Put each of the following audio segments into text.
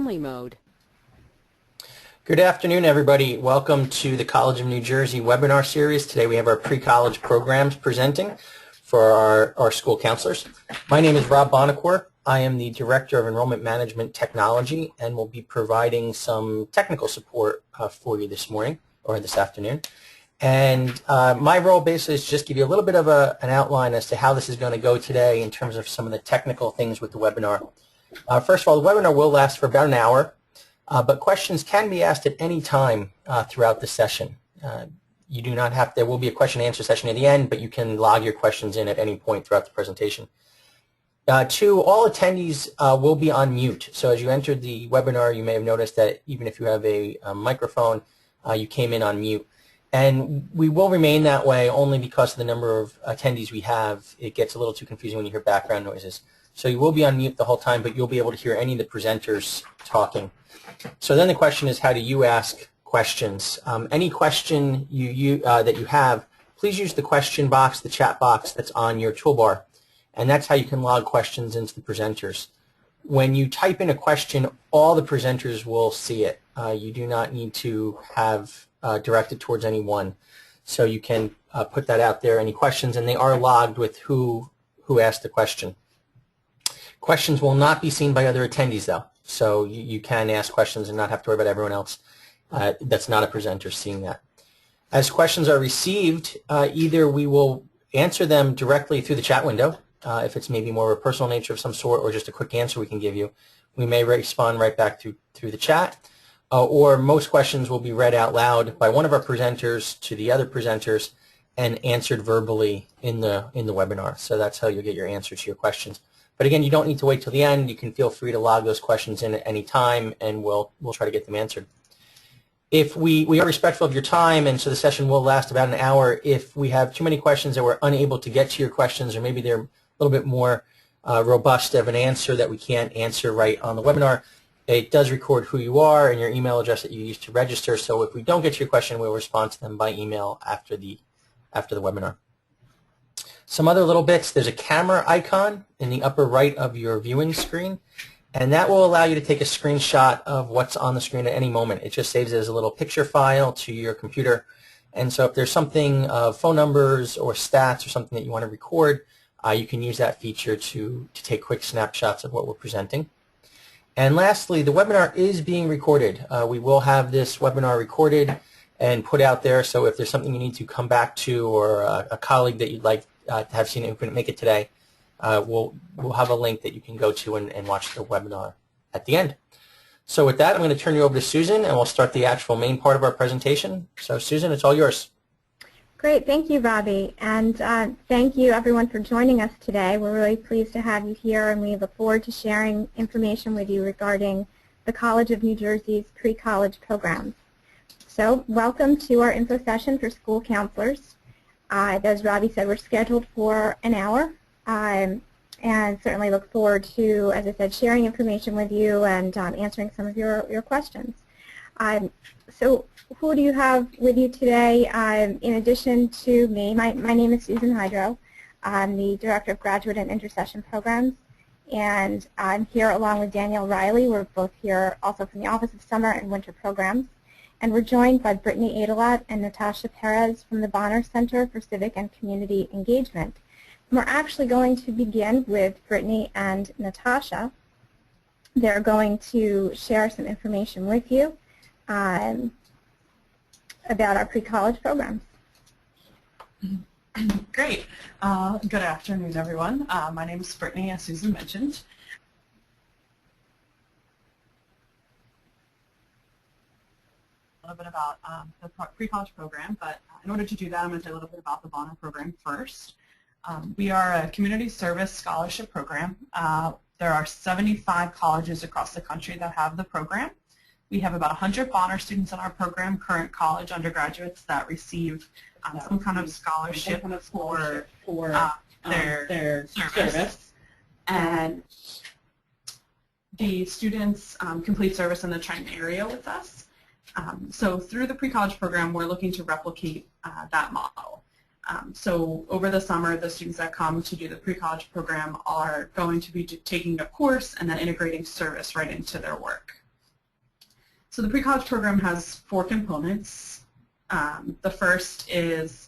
only mode. Good afternoon, everybody. Welcome to the College of New Jersey webinar series. Today we have our pre-college programs presenting for our school counselors. My name is Rob Bonacore. I am the Director of Enrollment Management Technology and will be providing some technical support for you this morning or this afternoon. And my role basically is just give you a little bit of an outline as to how this is going to go today in terms of some of the technical things with the webinar. First of all, the webinar will last for about an hour. But questions can be asked at any time throughout the session. You do not have, there will be a question and answer session at the end, but you can log your questions in at any point throughout the presentation. Two, all attendees will be on mute. So as you entered the webinar, you may have noticed that even if you have a microphone, you came in on mute. And we will remain that way only because of the number of attendees we have. It gets a little too confusing when you hear background noises. So you will be on mute the whole time, but you'll be able to hear any of the presenters talking. So then the question is, how do you ask questions? Any question that you have, please use the question box, the chat box that's on your toolbar, and that's how you can log questions into the presenters. When you type in a question, all the presenters will see it. You do not need to have directed towards anyone, so you can put that out there, any questions, and they are logged with who asked the question. Questions will not be seen by other attendees, though. So you can ask questions and not have to worry about everyone else that's not a presenter seeing that. As questions are received, either we will answer them directly through the chat window, if it's maybe more of a personal nature of some sort or just a quick answer we can give you. We may respond right back through the chat, or most questions will be read out loud by one of our presenters to the other presenters and answered verbally in the webinar. So that's how you'll get your answer to your questions. But again, you don't need to wait till the end. You can feel free to log those questions in at any time, and we'll try to get them answered. If we are respectful of your time, and so the session will last about an hour. If we have too many questions that we're unable to get to your questions, or maybe they're a little bit more robust of an answer that we can't answer right on the webinar, it does record who you are and your email address that you used to register. So if we don't get to your question, we'll respond to them by email after the webinar. Some other little bits, there's a camera icon in the upper right of your viewing screen, and that will allow you to take a screenshot of what's on the screen at any moment. It just saves it as a little picture file to your computer. And so if there's something, phone numbers or stats or something that you want to record, you can use that feature to take quick snapshots of what we're presenting. And lastly, the webinar is being recorded. We will have this webinar recorded and put out there, so if there's something you need to come back to or a colleague that you'd like to have seen it and couldn't make it today, we'll have a link that you can go to and watch the webinar at the end. So with that, I'm going to turn you over to Susan, and we'll start the actual main part of our presentation. So Susan, it's all yours. Great. Thank you, Robbie. And thank you, everyone, for joining us today. We're really pleased to have you here, and we look forward to sharing information with you regarding the College of New Jersey's pre-college programs. So welcome to our info session for school counselors. As Robbie said, we're scheduled for an hour, and certainly look forward to, as I said, sharing information with you and answering some of your questions. So who do you have with you today? In addition to me, my name is Susan Hydro. I'm the Director of Graduate and Intercession Programs, and I'm here along with Danielle Riley. We're both here also from the Office of Summer and Winter Programs. And we're joined by Brittany Adelat and Natasha Perez from the Bonner Center for Civic and Community Engagement. And we're actually going to begin with Brittany and Natasha. They're going to share some information with you about our pre-college programs. Great. Good afternoon, everyone. My name is Brittany, as Susan mentioned. A little bit about the pre-college program, but in order to do that, I'm going to say a little bit about the Bonner program first. We are a community service scholarship program. There are 75 colleges across the country that have the program. We have about 100 Bonner students in our program, current college undergraduates that receive some kind of scholarship for their service. And the students complete service in the Trenton area with us. So through the pre-college program, we're looking to replicate that model. So over the summer, the students that come to do the pre-college program are going to be taking a course and then integrating service right into their work. So the pre-college program has 4 components. The first is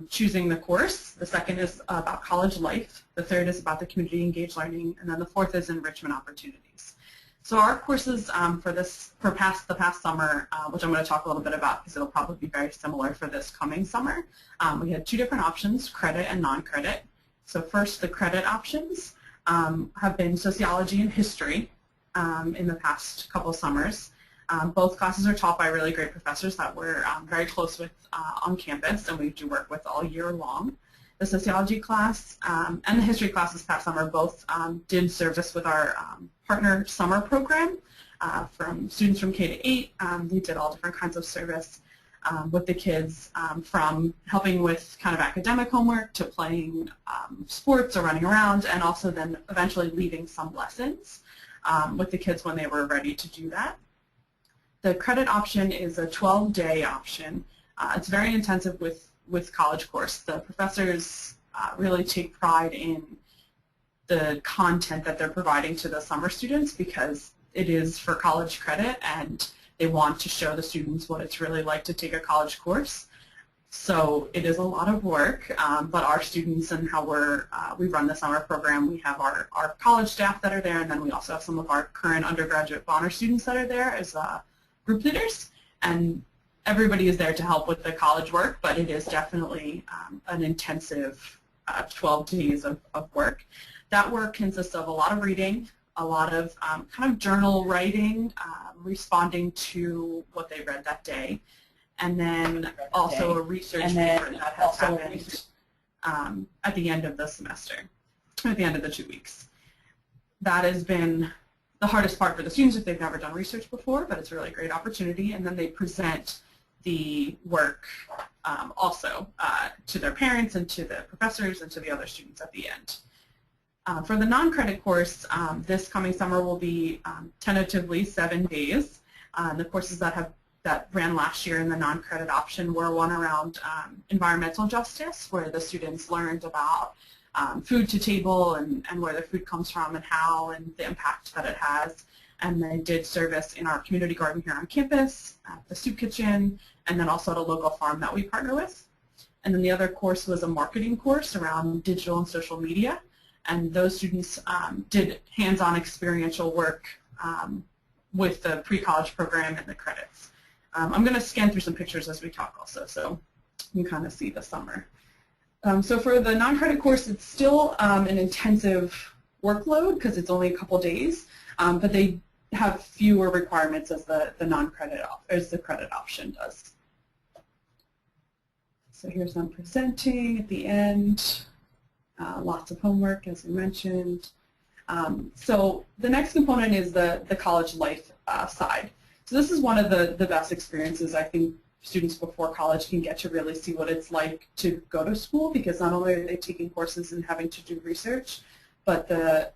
choosing the course. The second is about college life. The third is about the community engaged learning, and then the fourth is enrichment opportunities. So our courses for the past summer, which I'm going to talk a little bit about because it'll probably be very similar for this coming summer, we had 2 different options, credit and non-credit. So first, the credit options have been sociology and history in the past couple of summers. Both classes are taught by really great professors that we're very close with on campus, and we do work with all year long. The sociology class and the history class this past summer both did service with our partner summer program from students from K to 8. They did all different kinds of service with the kids, from helping with kind of academic homework to playing sports or running around, and also then eventually leading some lessons with the kids when they were ready to do that. The credit option is a 12-day option. It's very intensive with college course. The professors really take pride in the content that they're providing to the summer students because it is for college credit, and they want to show the students what it's really like to take a college course. So it is a lot of work, but our students and how we run the summer program, we have our college staff that are there, and then we also have some of our current undergraduate honor students that are there as group leaders, and everybody is there to help with the college work, but it is definitely an intensive 12 days of work. That work consists of a lot of reading, a lot of kind of journal writing, responding to what they read that day, and then also a research paper that has happened at the end of the semester, at the end of the 2 weeks. That has been the hardest part for the students if they've never done research before, but it's a really great opportunity, and then they present the work also to their parents and to the professors and to the other students at the end. For the non-credit course, this coming summer will be tentatively 7 days. The courses that ran last year in the non-credit option were one around environmental justice, where the students learned about food to table and where the food comes from and how and the impact that it has. And they did service in our community garden here on campus, at the soup kitchen, and then also at a local farm that we partner with. And then the other course was a marketing course around digital and social media. And those students did hands-on experiential work with the pre-college program and the credits. I'm going to scan through some pictures as we talk also, so you can kind of see the summer. So for the non-credit course, it's still an intensive workload because it's only a couple days, but they have fewer requirements as the credit option does. So here's them presenting at the end. Lots of homework, as we mentioned. So the next component is the college life side. So this is one of the best experiences I think students before college can get to really see what it's like to go to school, because not only are they taking courses and having to do research, but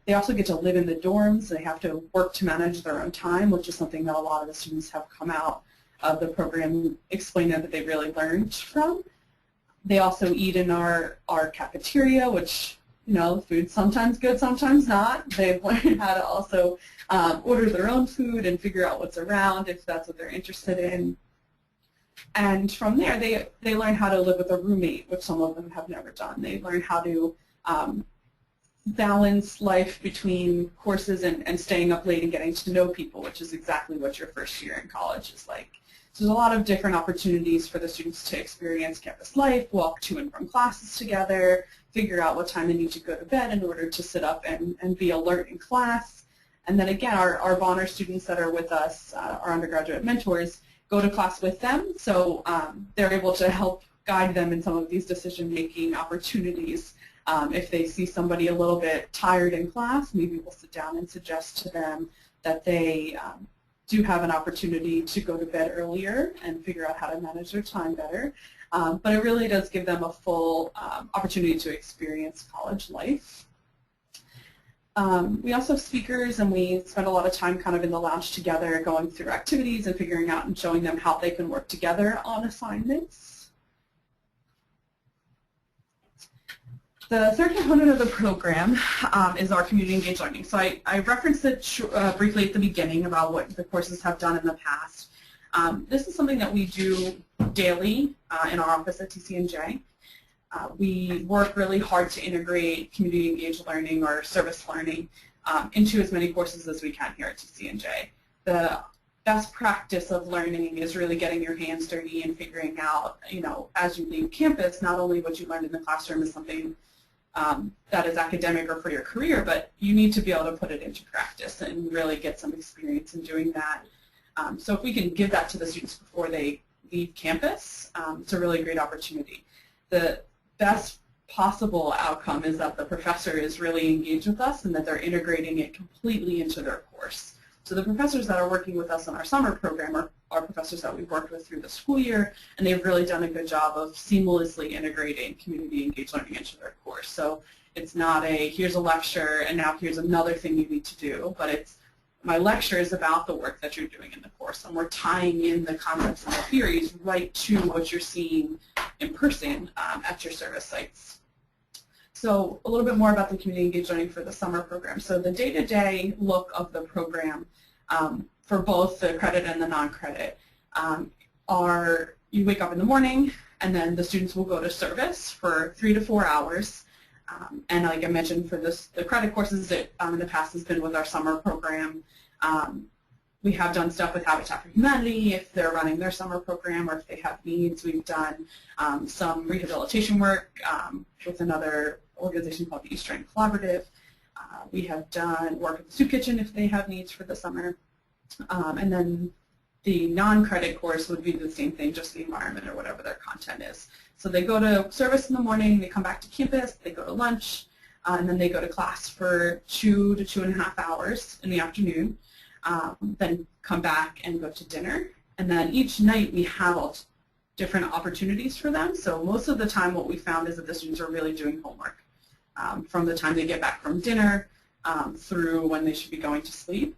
they also get to live in the dorms. They have to work to manage their own time, which is something that a lot of the students have come out of the program explaining that they really learned from. They also eat in our cafeteria, which, you know, food's sometimes good, sometimes not. They've learned how to also order their own food and figure out what's around if that's what they're interested in. And from there, they learn how to live with a roommate, which some of them have never done. They learn how to balance life between courses and staying up late and getting to know people, which is exactly what your first year in college is like. So there's a lot of different opportunities for the students to experience campus life, walk to and from classes together, figure out what time they need to go to bed in order to sit up and be alert in class. And then again, our Bonner students that are with us, our undergraduate mentors, go to class with them, so they're able to help guide them in some of these decision-making opportunities. If they see somebody a little bit tired in class, maybe we'll sit down and suggest to them that they do have an opportunity to go to bed earlier and figure out how to manage their time better. But it really does give them a full opportunity to experience college life. We also have speakers, and we spend a lot of time kind of in the lounge together going through activities and figuring out and showing them how they can work together on assignments. The third component of the program is our community engaged learning. So I referenced it briefly at the beginning about what the courses have done in the past. This is something that we do daily in our office at TCNJ. We work really hard to integrate community engaged learning or service learning into as many courses as we can here at TCNJ. The best practice of learning is really getting your hands dirty and figuring out, as you leave campus, not only what you learned in the classroom is something that is academic or for your career, but you need to be able to put it into practice and really get some experience in doing that. So if we can give that to the students before they leave campus, it's a really great opportunity. The best possible outcome is that the professor is really engaged with us and that they're integrating it completely into their course. So the professors that are working with us on our summer program are professors that we've worked with through the school year, and they've really done a good job of seamlessly integrating community engaged learning into their course. So it's not a, here's a lecture and now here's another thing you need to do, but it's, my lecture is about the work that you're doing in the course, and we're tying in the concepts and the theories right to what you're seeing in person at your service sites. So a little bit more about the community engaged learning for the summer program. So the day-to-day look of the program for both the credit and the non-credit are you wake up in the morning and then the students will go to service for 3 to 4 hours. And like I mentioned, for the credit courses that in the past has been with our summer program. We have done stuff with Habitat for Humanity if they're running their summer program or if they have needs. We've done some rehabilitation work with another organization called the Eastern Collaborative. We have done work at the soup kitchen if they have needs for the summer. And then the non-credit course would be the same thing, just the environment or whatever their content is. So they go to service in the morning, they come back to campus, they go to lunch, and then they go to class for 2 to 2.5 hours in the afternoon, then come back and go to dinner. And then each night we have different opportunities for them. So most of the time what we found is that the students are really doing homework from the time they get back from dinner through when they should be going to sleep.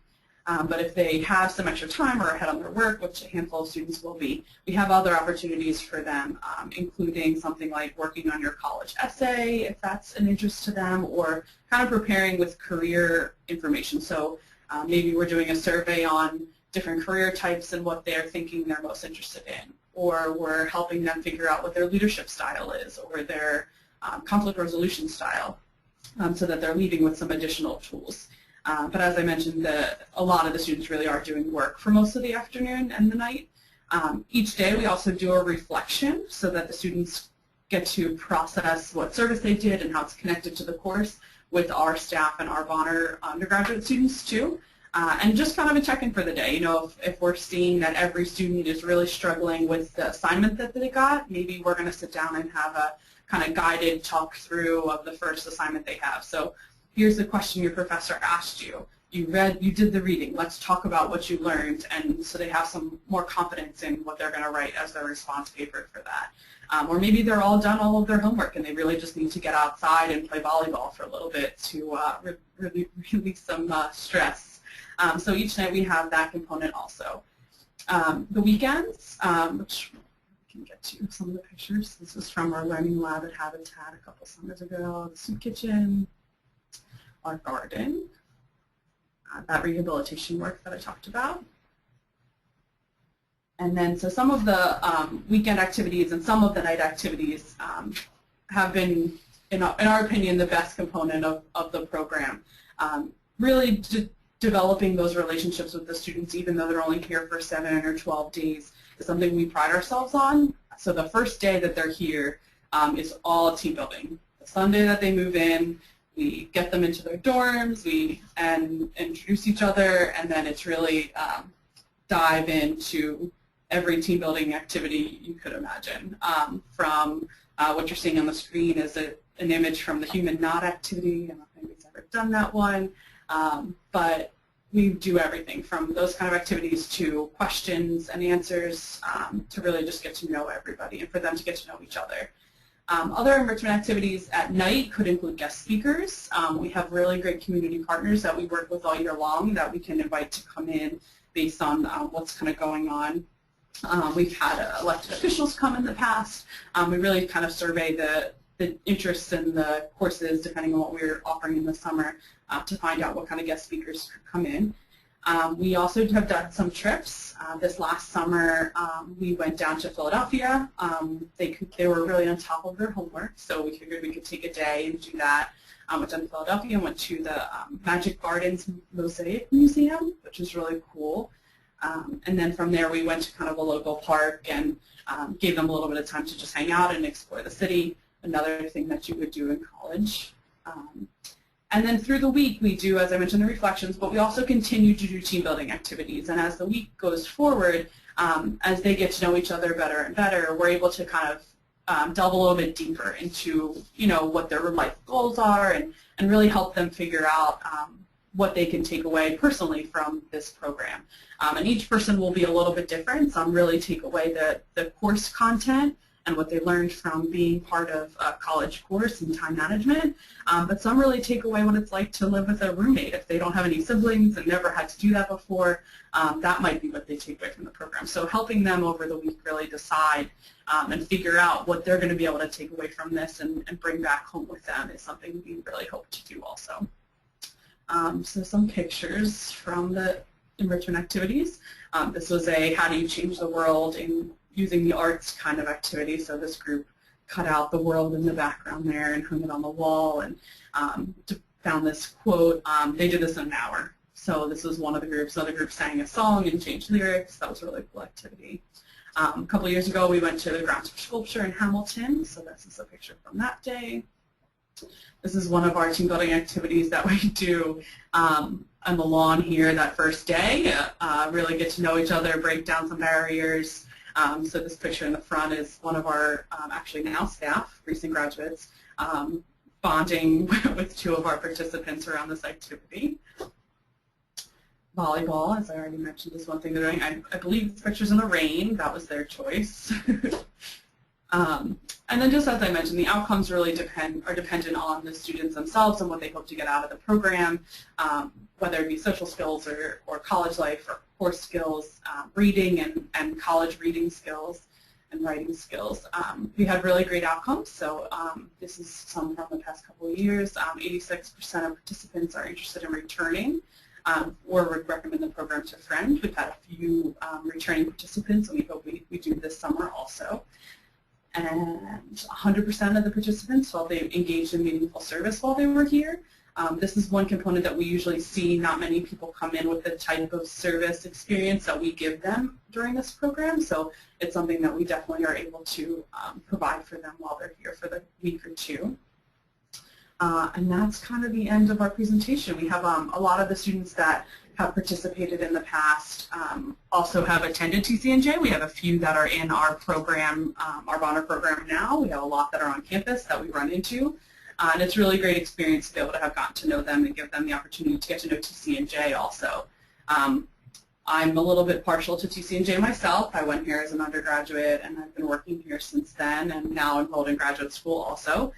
But if they have some extra time or ahead on their work, which a handful of students will be, we have other opportunities for them, including something like working on your college essay, if that's an interest to them, or kind of preparing with career information. So maybe we're doing a survey on different career types and what they're thinking they're most interested in, or we're helping them figure out what their leadership style is or their conflict resolution style so that they're leaving with some additional tools. But as I mentioned, a lot of the students really are doing work for most of the afternoon and the night. Each day we also do a reflection so that the students get to process what service they did and how it's connected to the course with our staff and our Bonner undergraduate students too. And just kind of a check-in for the day. If we're seeing that every student is really struggling with the assignment that they got, maybe we're going to sit down and have a kind of guided talk through of the first assignment they have. So here's the question your professor asked you. You did the reading. Let's talk about what you learned, and so they have some more confidence in what they're going to write as their response paper for that. Or maybe they're all done all of their homework and they really just need to get outside and play volleyball for a little bit to release some stress. So each night we have that component also. The weekends, which we can get to some of the pictures. This is from our learning lab at Habitat a couple summers ago. The soup kitchen, our garden, that rehabilitation work that I talked about. And then so some of the weekend activities and some of the night activities have been, in our opinion, the best component of the program. Really developing those relationships with the students, even though they're only here for 7 or 12 days, is something we pride ourselves on. So the first day that they're here is all team building. The Sunday that they move in, we get them into their dorms, and introduce each other, and then it's really dive into every team building activity you could imagine. From what you're seeing on the screen is an image from the human knot activity. I don't know if anybody's ever done that one, but we do everything from those kind of activities to questions and answers to really just get to know everybody and for them to get to know each other. Other enrichment activities at night could include guest speakers. We have really great community partners that we work with all year long that we can invite to come in based on what's kind of going on. We've had elected officials come in the past. We really kind of survey the interests in the courses, depending on what we're offering in the summer, to find out what kind of guest speakers come in. We also have done some trips. This last summer, we went down to Philadelphia. They were really on top of their homework, so we figured we could take a day and do that. Went down to Philadelphia and went to the Magic Gardens Mosaic Museum, which is really cool. And then from there, we went to kind of a local park and gave them a little bit of time to just hang out and explore the city, another thing that you would do in college. And then through the week, we do, as I mentioned, the reflections, but we also continue to do team building activities. And as the week goes forward, as they get to know each other better and better, we're able to kind of delve a little bit deeper into, what their life goals are and really help them figure out what they can take away personally from this program. And each person will be a little bit different. Some really take away the course content and what they learned from being part of a college course in time management, but some really take away what it's like to live with a roommate. If they don't have any siblings and never had to do that before, that might be what they take away from the program. So helping them over the week really decide and figure out what they're going to be able to take away from this and bring back home with them is something we really hope to do also. So some pictures from the enrichment activities. This was a how do you change the world in using the arts kind of activity. So this group cut out the world in the background there and hung it on the wall and found this quote. They did this in an hour. So this was one of the groups. Another group sang a song and changed lyrics. That was a really cool activity. A couple of years ago, we went to the Grounds for Sculpture in Hamilton. So this is a picture from that day. This is one of our team building activities that we do on the lawn here that first day. Really get to know each other, break down some barriers. So this picture in the front is one of our actually now staff, recent graduates, bonding with two of our participants around this activity. Volleyball, as I already mentioned, is one thing they're doing. I believe this picture's in the rain. That was their choice. And then just as I mentioned, the outcomes really are dependent on the students themselves and what they hope to get out of the program, whether it be social skills or college life or course skills, reading and college reading skills and writing skills. We had really great outcomes. So this is some from the past couple of years. 86% of participants are interested in returning or would recommend the program to a friend. We've had a few returning participants, and we hope we do this summer also. And 100% of the participants felt they engaged in meaningful service while they were here. This is one component that we usually see. Not many people come in with the type of service experience that we give them during this program, so it's something that we definitely are able to provide for them while they're here for the week or two. And that's kind of the end of our presentation. We have a lot of the students that have participated in the past also have attended TCNJ. We have a few that are in our program, our Bonner program now. We have a lot that are on campus that we run into. And it's a really great experience to be able to have gotten to know them and give them the opportunity to get to know TCNJ also. I'm a little bit partial to TCNJ myself. I went here as an undergraduate, and I've been working here since then, and now enrolled in graduate school also.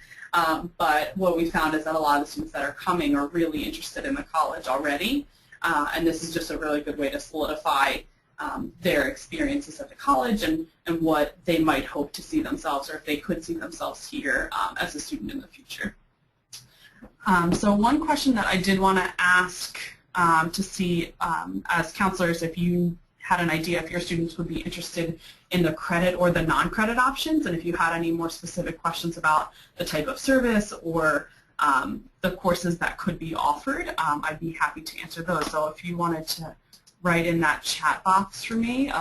But what we found is that a lot of the students that are coming are really interested in the college already, and this is just a really good way to solidify their experiences at the college and what they might hope to see themselves, or if they could see themselves here as a student in the future. So one question that I did want to ask to see as counselors, if you had an idea if your students would be interested in the credit or the non-credit options, and if you had any more specific questions about the type of service or the courses that could be offered, I'd be happy to answer those. So if you wanted to write in that chat box for me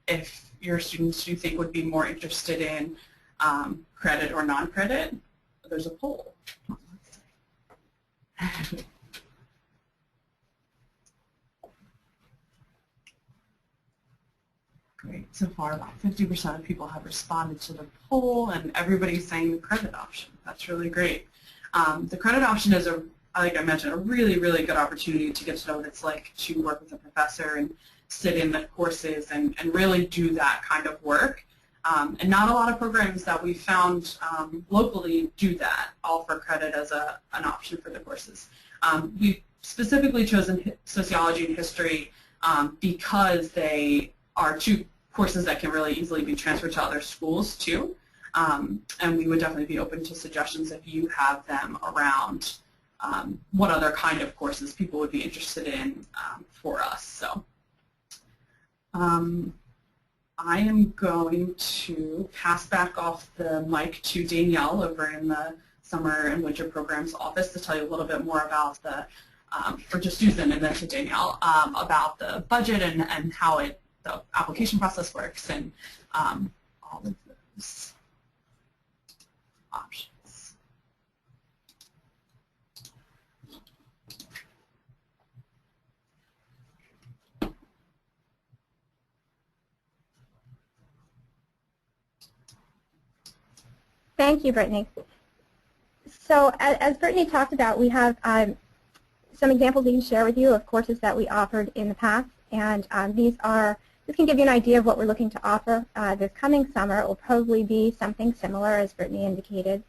if your students you think would be more interested in credit or non-credit. There's a poll. Great. So far, about 50% of people have responded to the poll, and everybody's saying the credit option. That's really great. The credit option is, like I mentioned, a really, really good opportunity to get to know what it's like to work with a professor and sit in the courses and really do that kind of work. And not a lot of programs that we found locally do that, offer credit as an option for the courses. We've specifically chosen sociology and history because they are two courses that can really easily be transferred to other schools too. And we would definitely be open to suggestions if you have them around what other kind of courses people would be interested in for us. So I am going to pass back off the mic to Danielle over in the Summer and Winter Programs office to tell you a little bit more about the, or to Susan and then to Danielle, about the budget and how the application process works and all of those options. Thank you, Brittany. So as Brittany talked about, we have some examples we can share with you of courses that we offered in the past, and this can give you an idea of what we're looking to offer this coming summer. It will probably be something similar, as Brittany indicated.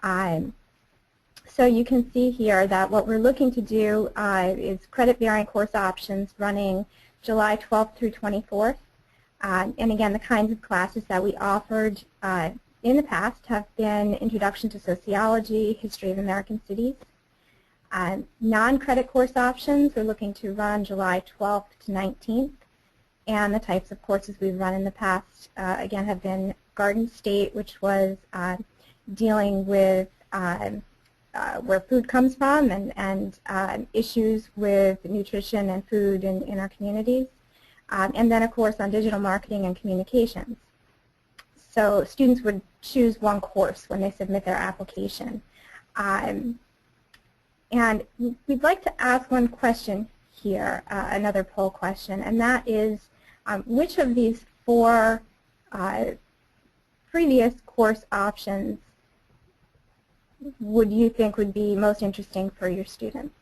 So you can see here that what we're looking to do is credit-bearing course options running July 12th through 24th. And again, the kinds of classes that we offered in the past have been Introduction to Sociology, History of American Cities. Non-credit course options we're looking to run July 12th to 19th. And the types of courses we've run in the past, again, have been Garden State, which was dealing with where food comes from and issues with nutrition and food in our communities. And then, of course, on digital marketing and communications. So students would choose one course when they submit their application. And we'd like to ask one question here, another poll question, and that is, which of these four previous course options would you think would be most interesting for your students?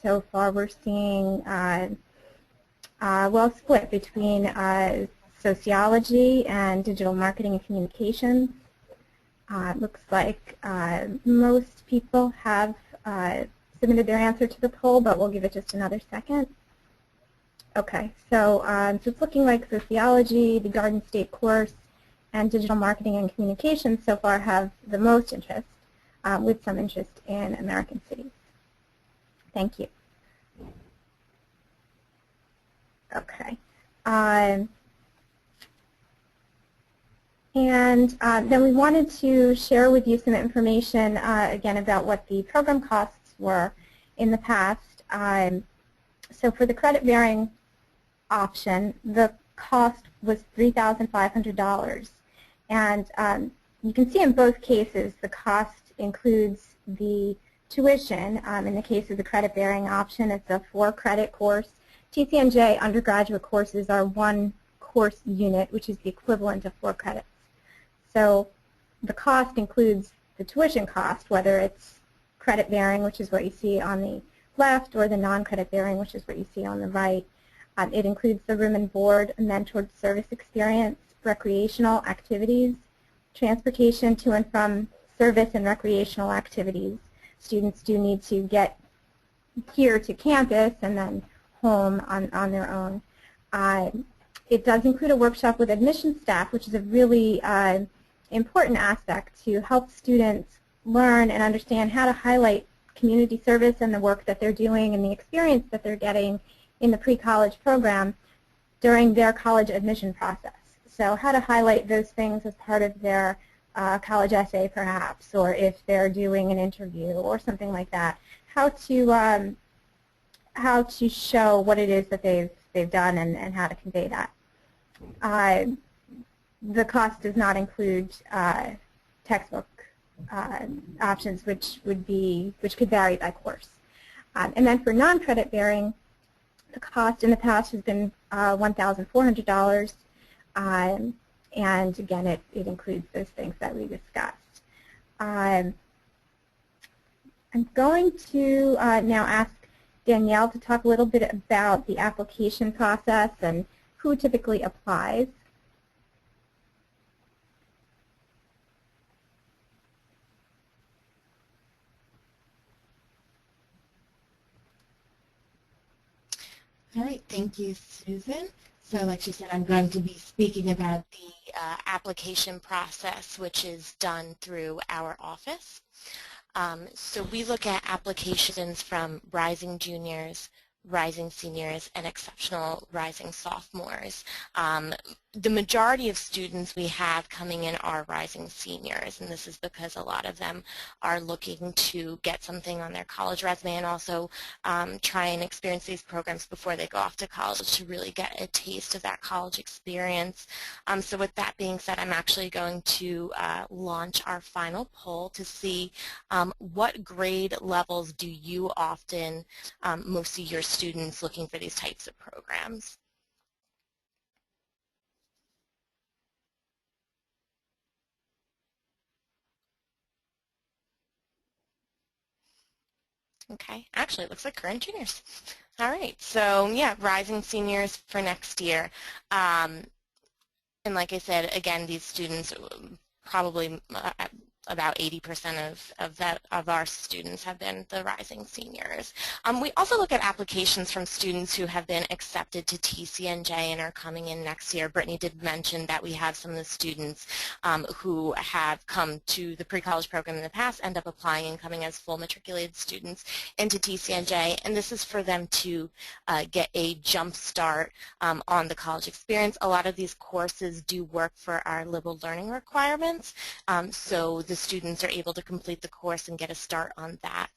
So far we're seeing well split between sociology and digital marketing and communications. It looks like most people have submitted their answer to the poll, but we'll give it just another second. Okay, so it's looking like sociology, the Garden State course, and digital marketing and communications so far have the most interest, with some interest in American cities. Thank you. Okay. And then we wanted to share with you some information, again, about what the program costs were in the past. So for the credit-bearing option, the cost was $3,500. And you can see in both cases the cost includes the tuition. In the case of the credit-bearing option, it's a 4-credit course. TCNJ undergraduate courses are 1 course unit, which is the equivalent of 4 credits. So the cost includes the tuition cost, whether it's credit-bearing, which is what you see on the left, or the non-credit-bearing, which is what you see on the right. It includes the room and board, a mentored service experience, recreational activities, transportation to and from service and recreational activities. Students do need to get here to campus and then home on their own. It does include a workshop with admission staff, which is a really important aspect to help students learn and understand how to highlight community service and the work that they're doing and the experience that they're getting in the pre-college program during their college admission process. So how to highlight those things as part of their college essay, perhaps, or if they're doing an interview or something like that. How to show what it is that they've done and how to convey that. The cost does not include textbook options, which could vary by course. And then for non-credit bearing, the cost in the past has been $1,400. And again, it includes those things that we discussed. I'm going to now ask Danielle to talk a little bit about the application process and who typically applies. All right, thank you, Susan. So like she said, I'm going to be speaking about the application process, which is done through our office. So we look at applications from rising juniors, rising seniors, and exceptional rising sophomores. The majority of students we have coming in are rising seniors, and this is because a lot of them are looking to get something on their college resume and also try and experience these programs before they go off to college to really get a taste of that college experience. So with that being said, I'm actually going to launch our final poll to see what grade levels do you often most of your students looking for these types of programs? Okay, actually it looks like current juniors. All right, so yeah, rising seniors for next year. And like I said, again, these students probably about 80% of our students have been the rising seniors. We also look at applications from students who have been accepted to TCNJ and are coming in next year. Brittany did mention that we have some of the students who have come to the pre-college program in the past, end up applying and coming as full matriculated students into TCNJ, and this is for them to get a jump start on the college experience. A lot of these courses do work for our liberal learning requirements, so the students are able to complete the course and get a start on that.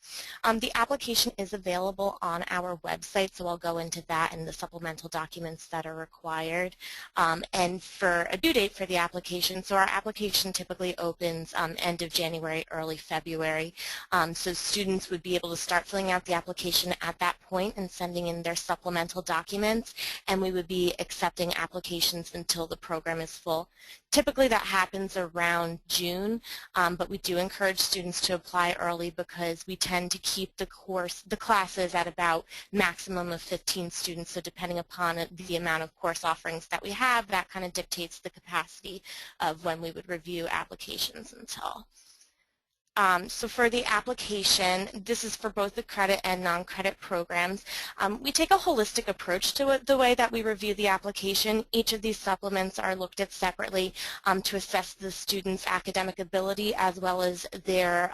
The application is available on our website, so I'll go into that and the supplemental documents that are required. And for a due date for the application, so our application typically opens end of January, early February. So students would be able to start filling out the application at that point and sending in their supplemental documents, and we would be accepting applications until the program is full. Typically that happens around June, but we do encourage students to apply early because we tend to keep the classes at about maximum of 15 students, so depending upon the amount of course offerings that we have, that kind of dictates the capacity of when we would review applications until. So for the application, this is for both the credit and non-credit programs. We take a holistic approach to it, the way that we review the application. Each of these supplements are looked at separately to assess the student's academic ability as well as their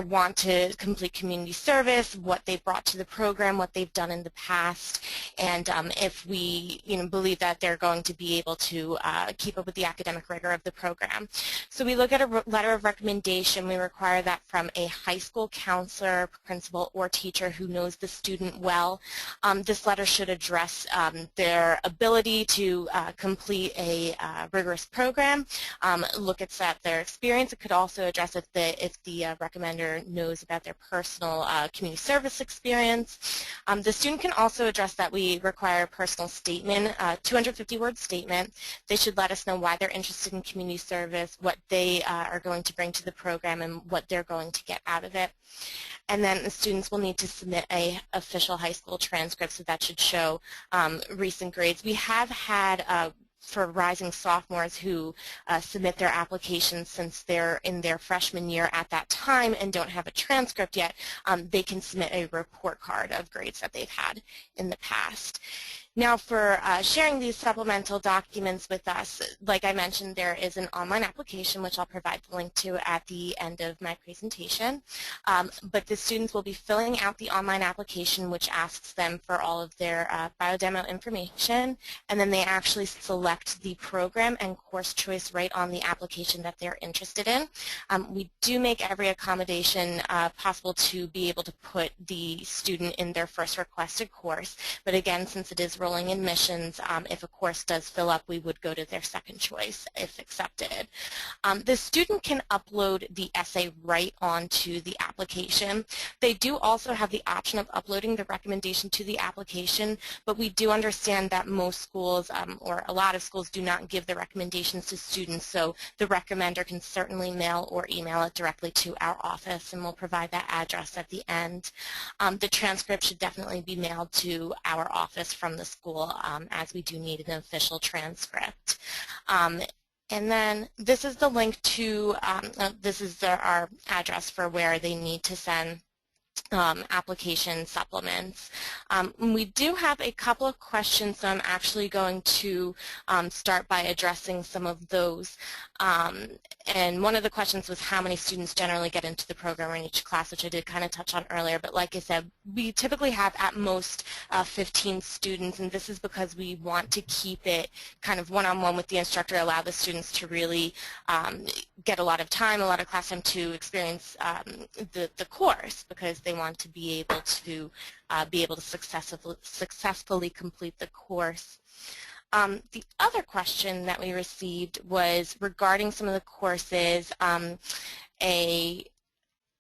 want to complete community service, what they've brought to the program, what they've done in the past, and if we believe that they're going to be able to keep up with the academic rigor of the program. So we look at a letter of recommendation. We require that from a high school counselor, principal, or teacher who knows the student well. This letter should address their ability to complete a rigorous program, look at their experience. It could also address if the recommender knows about their personal community service experience. The student can also address that we require a personal statement, 250-word statement. They should let us know why they're interested in community service, what they are going to bring to the program, and what they're going to get out of it. And then the students will need to submit a official high school transcript, so that should show recent grades. We have had for rising sophomores who submit their applications since they're in their freshman year at that time and don't have a transcript yet, they can submit a report card of grades that they've had in the past. Now for sharing these supplemental documents with us, like I mentioned, there is an online application which I'll provide the link to at the end of my presentation. But the students will be filling out the online application which asks them for all of their biodemo information, and then they actually select the program and course choice right on the application that they're interested in. We do make every accommodation possible to be able to put the student in their first requested course, but again, since it is rolling admissions, if a course does fill up, we would go to their second choice if accepted. The student can upload the essay right onto the application. They do also have the option of uploading the recommendation to the application, but we do understand that most schools, or a lot of schools, do not give the recommendations to students, so the recommender can certainly mail or email it directly to our office, and we'll provide that address at the end. The transcript should definitely be mailed to our office from the school, as we do need an official transcript. And then this is the link to, this is our address for where they need to send application supplements. We do have a couple of questions, so I'm actually going to start by addressing some of those. And one of the questions was how many students generally get into the program in each class, which I did kind of touch on earlier. But like I said, we typically have at most 15 students, and this is because we want to keep it kind of one-on-one with the instructor, allow the students to really get a lot of time, a lot of class time to experience the course, because they want to be able to successfully complete the course. The other question that we received was regarding some of the courses. A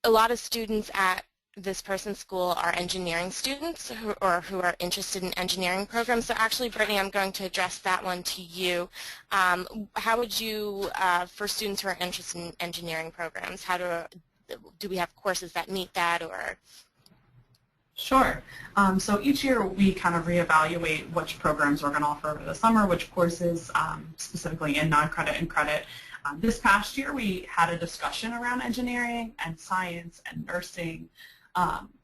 lot of students at this person's school are engineering students who are interested in engineering programs. So actually, Brittany, I'm going to address that one to you. How would you, for students who are interested in engineering programs, do we have courses that meet that, or? Sure. So each year we kind of reevaluate which programs we're going to offer over the summer, which courses specifically in non-credit and credit. This past year we had a discussion around engineering and science and nursing,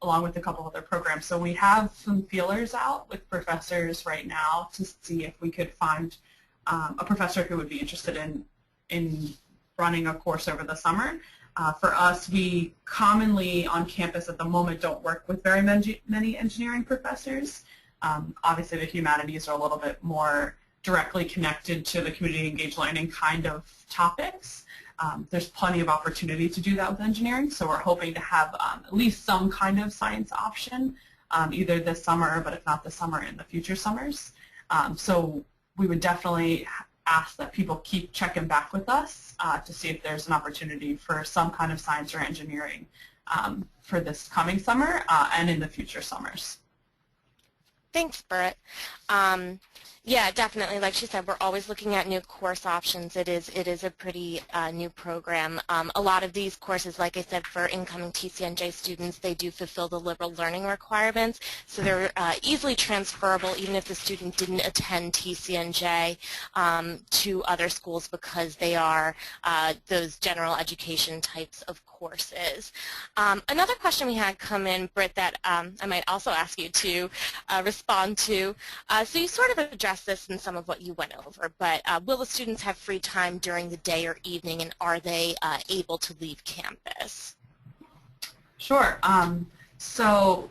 along with a couple other programs. So we have some feelers out with professors right now to see if we could find a professor who would be interested in running a course over the summer. For us, we commonly on campus at the moment don't work with very many engineering professors. Obviously, the humanities are a little bit more directly connected to the community engaged learning kind of topics. There's plenty of opportunity to do that with engineering, so we're hoping to have at least some kind of science option either this summer, but if not this summer, in the future summers. So we would definitely ask that people keep checking back with us to see if there's an opportunity for some kind of science or engineering for this coming summer and in the future summers. Thanks, Britt. Yeah, definitely. Like she said, we're always looking at new course options. It is a pretty new program. A lot of these courses, like I said, for incoming TCNJ students, they do fulfill the liberal learning requirements, so they're easily transferable even if the student didn't attend TCNJ to other schools, because they are those general education types of courses. Another question we had come in, Britt, that I might also ask you to respond to. So you sort of addressed this in some of what you went over, but will the students have free time during the day or evening, and are they able to leave campus? Sure. So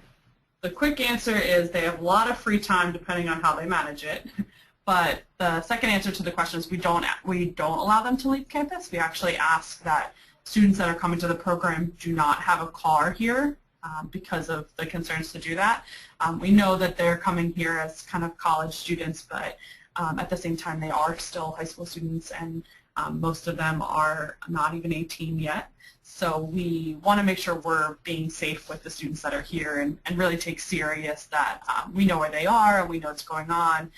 the quick answer is they have a lot of free time depending on how they manage it. But the second answer to the question is we don't allow them to leave campus. We actually ask that students that are coming to the program do not have a car here because of the concerns to do that. We know that they're coming here as kind of college students, but at the same time they are still high school students, and most of them are not even 18 yet. So we want to make sure we're being safe with the students that are here, and really take serious that we know where they are and we know what's going on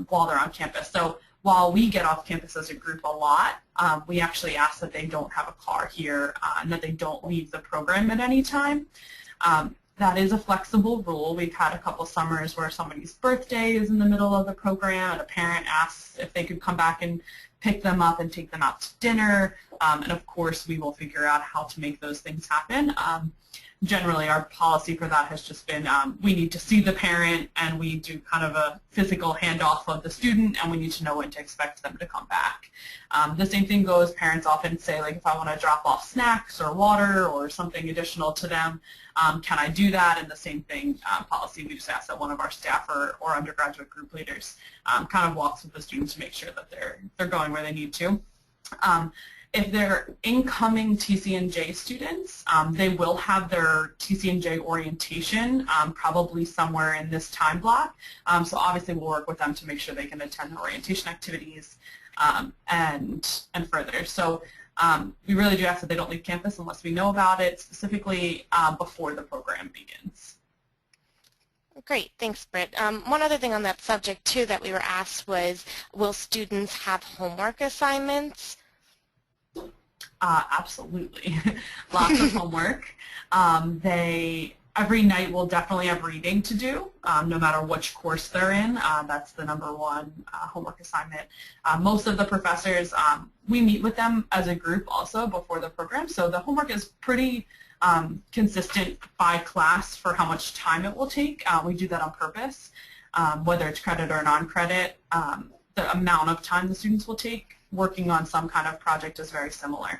while they're on campus. So while we get off campus as a group a lot, we actually ask that they don't have a car here and that they don't leave the program at any time. That is a flexible rule. We've had a couple summers where somebody's birthday is in the middle of the program and a parent asks if they could come back and pick them up and take them out to dinner. And of course, we will figure out how to make those things happen. Generally, our policy for that has just been we need to see the parent, and we do kind of a physical handoff of the student, and we need to know when to expect them to come back. The same thing goes, parents often say, like, if I want to drop off snacks or water or something additional to them, can I do that? And the same thing, policy, we just ask that one of our staff or undergraduate group leaders kind of walks with the students to make sure that they're going where they need to. If they're incoming TCNJ students, they will have their TCNJ orientation probably somewhere in this time block. So obviously we'll work with them to make sure they can attend the orientation activities and further. So we really do ask that they don't leave campus unless we know about it, specifically before the program begins. Great, thanks, Britt. One other thing on that subject too that we were asked was, will students have homework assignments? Absolutely. Lots of homework. Every night will definitely have reading to do, no matter which course they're in. That's the #1 homework assignment. Most of the professors, we meet with them as a group also before the program, so the homework is pretty consistent by class for how much time it will take. We do that on purpose, whether it's credit or non-credit. The amount of time the students will take working on some kind of project is very similar.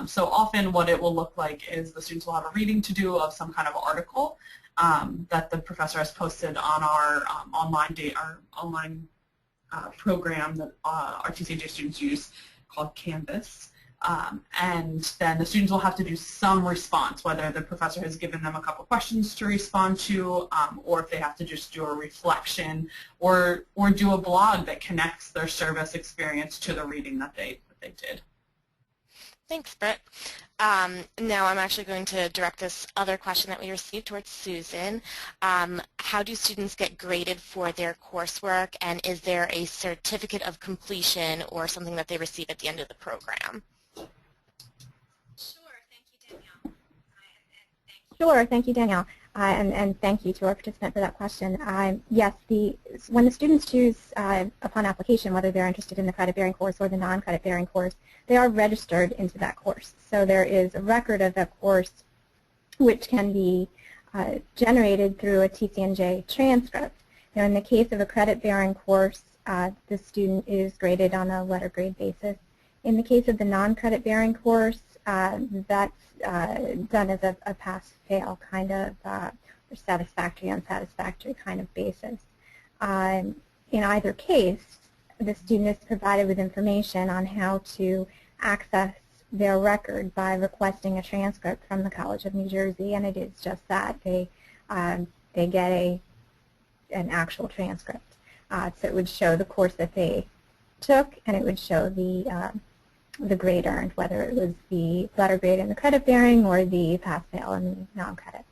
So often what it will look like is the students will have a reading to do of some kind of article that the professor has posted on our online program that our TCNJ students use called Canvas. And then the students will have to do some response, whether the professor has given them a couple questions to respond to, or if they have to just do a reflection, or do a blog that connects their service experience to the reading that they did. Thanks, Britt. Now I'm actually going to direct this other question that we received towards Susan. How do students get graded for their coursework, and is there a certificate of completion or something that they receive at the end of the program? Sure, thank you, Danielle. And thank you to our participant for that question. Yes, when the students choose upon application whether they're interested in the credit-bearing course or the non-credit-bearing course, they are registered into that course. So there is a record of that course which can be generated through a TCNJ transcript. Now, in the case of a credit-bearing course, the student is graded on a letter grade basis. In the case of the non-credit-bearing course, that's done as a pass-fail kind of, or satisfactory, unsatisfactory kind of basis. In either case, the student is provided with information on how to access their record by requesting a transcript from the College of New Jersey, and it is just that. They get an actual transcript. So it would show the course that they took, and it would show the grade earned, whether it was the letter grade in the credit bearing or the pass-fail in the non-credit.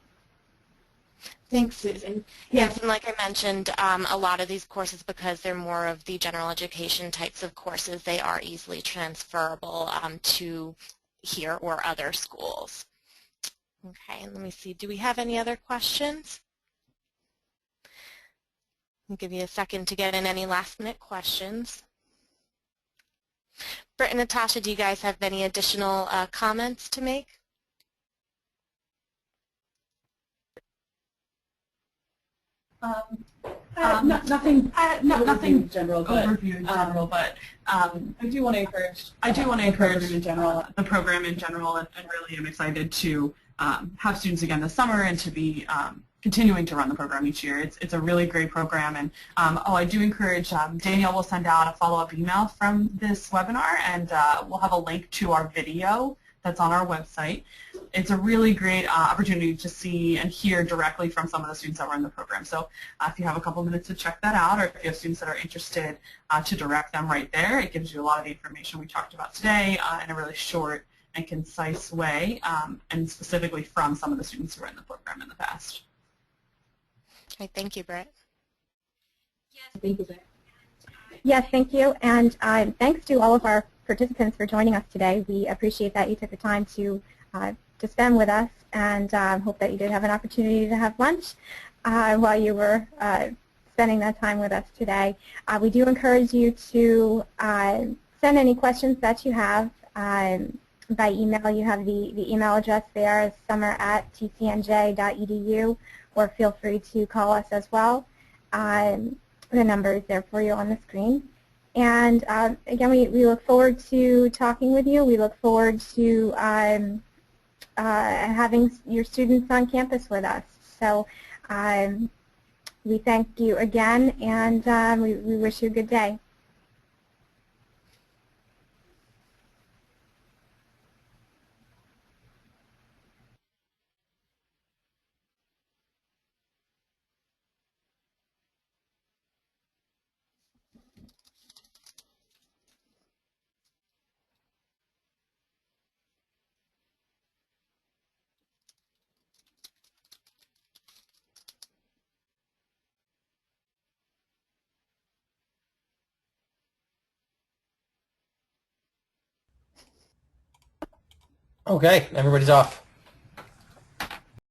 Thanks, Susan. Yes, and like I mentioned, a lot of these courses, because they're more of the general education types of courses, they are easily transferable to here or other schools. Okay, and let me see, do we have any other questions? I'll give you a second to get in any last-minute questions. Britt and Natasha, do you guys have any additional comments to make? Nothing in general, but overview in general. But I do want to encourage. In general, the program in general, and really am excited to have students again this summer and to be continuing to run the program each year. It's a really great program, and I do encourage. Danielle will send out a follow-up email from this webinar, and we'll have a link to our video that's on our website. It's a really great opportunity to see and hear directly from some of the students that were in the program. So if you have a couple minutes to check that out, or if you have students that are interested, to direct them right there. It gives you a lot of the information we talked about today in a really short and concise way, and specifically from some of the students who were in the program in the past. Okay, thank you, Britt. Thank you, Britt. Yes, thank you, and thanks to all of our participants for joining us today. We appreciate that you took the time to spend with us, and hope that you did have an opportunity to have lunch while you were spending that time with us today. We do encourage you to send any questions that you have by email. You have the email address there is summer@tcnj.edu, or feel free to call us as well. The number is there for you on the screen. And again, we look forward to talking with you. We look forward to having your students on campus with us. So we thank you again, and we wish you a good day. Okay, everybody's off.